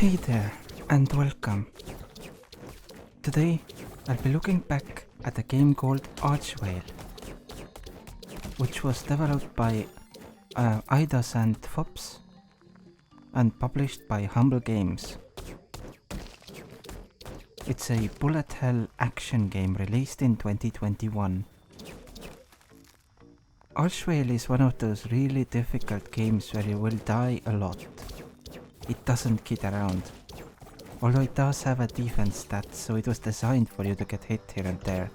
Hey there, and welcome. Today, I'll be looking back at a game called Archvale, which was developed by Idoz and Phops, and published by Humble Games. It's a bullet hell action game released in 2021. Archvale is one of those really difficult games where you will die a lot. It doesn't kid around. Although it does have a defense stat, so it was designed for you to get hit here and there.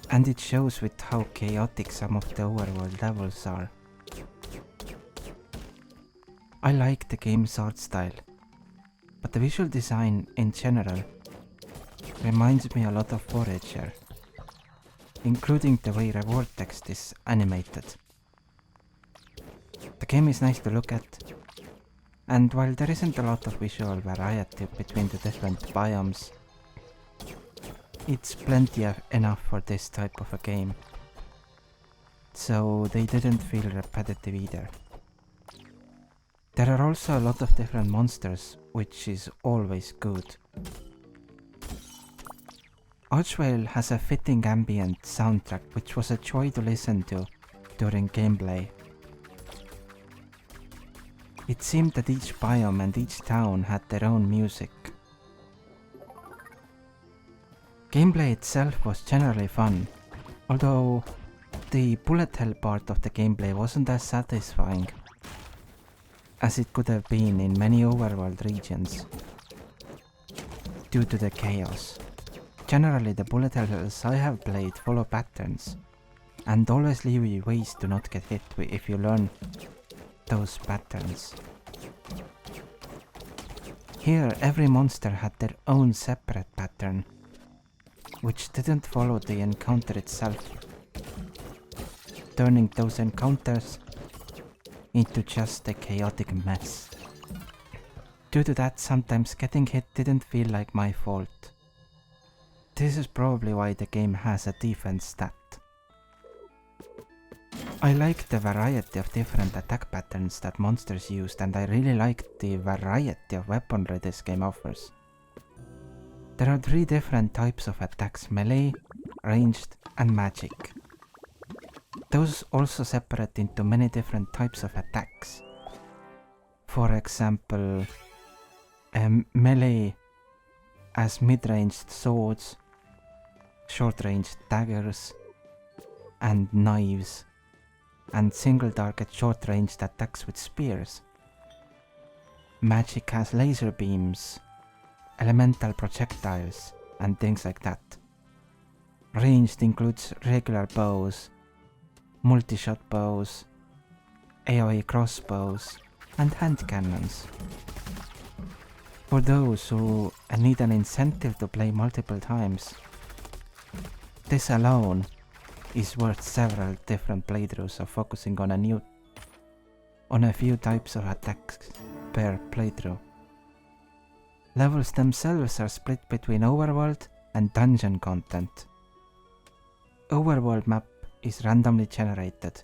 And it shows with how chaotic some of the overworld levels are. I like the game's art style, but the visual design in general reminds me a lot of Forager, including the way reward text is animated. The game is nice to look at, and while there isn't a lot of visual variety between the different biomes, it's plenty enough for this type of a game, so they didn't feel repetitive either. There are also a lot of different monsters, which is always good. Archvale has a fitting ambient soundtrack which was a joy to listen to during gameplay. It seemed that each biome and each town had their own music. Gameplay itself was generally fun, although the bullet hell part of the gameplay wasn't as satisfying as it could have been in many overworld regions due to the chaos. Generally, the bullet hells I have played follow patterns and always leave you ways to not get hit if you learn those patterns. Here, every monster had their own separate pattern, which didn't follow the encounter itself, turning those encounters into just a chaotic mess. Due to that, sometimes getting hit didn't feel like my fault. This is probably why the game has a defense stat. I liked the variety of different attack patterns that monsters used, and I really liked the variety of weaponry this game offers. There are 3 different types of attacks: melee, ranged, and magic. Those also separate into many different types of attacks. For example, melee as mid-ranged swords, short-ranged daggers, and knives, and single-target short-ranged attacks with spears. Magic has laser beams, elemental projectiles, and things like that. Ranged includes regular bows, multi-shot bows, AoE crossbows, and hand cannons. For those who need an incentive to play multiple times, this alone is worth several different playthroughs of focusing on a few types of attacks per playthrough. Levels themselves are split between overworld and dungeon content. Overworld map is randomly generated,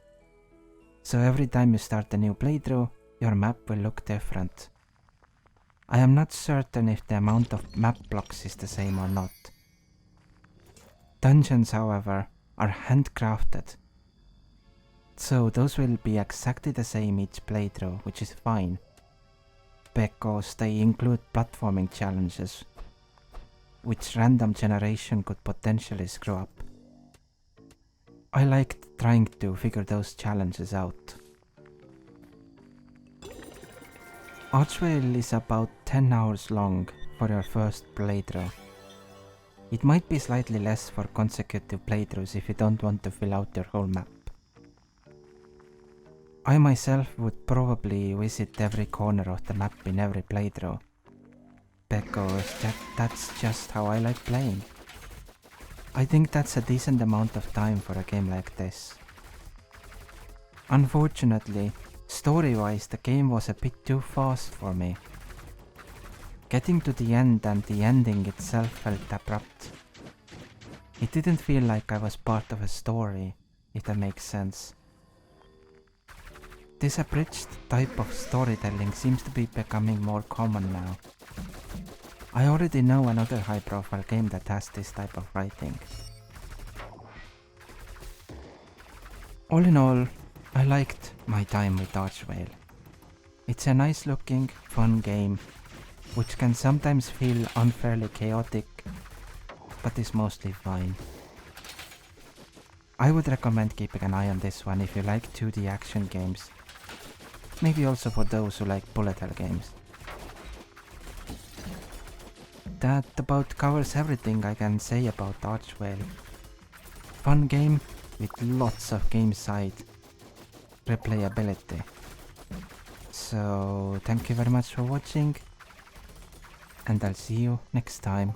so every time you start a new playthrough, your map will look different. I am not certain if the amount of map blocks is the same or not. Dungeons, however, are handcrafted, so those will be exactly the same each playthrough, which is fine, because they include platforming challenges, which random generation could potentially screw up. I liked trying to figure those challenges out. Archvale is about 10 hours long for your first playthrough. It might be slightly less for consecutive playthroughs if you don't want to fill out your whole map. I myself would probably visit every corner of the map in every playthrough, because that's just how I like playing. I think that's a decent amount of time for a game like this. Unfortunately, story-wise, the game was a bit too fast for me. Getting to the end and the ending itself felt abrupt. It didn't feel like I was part of a story, if that makes sense. This abridged type of storytelling seems to be becoming more common now. I already know another high-profile game that has this type of writing. All in all, I liked my time with Archvale. It's a nice looking, fun game, which can sometimes feel unfairly chaotic, but is mostly fine. I would recommend keeping an eye on this one if you like 2D action games. Maybe also for those who like bullet hell games. That about covers everything I can say about Archvale. Fun game with lots of game side replayability. So thank you very much for watching, and I'll see you next time.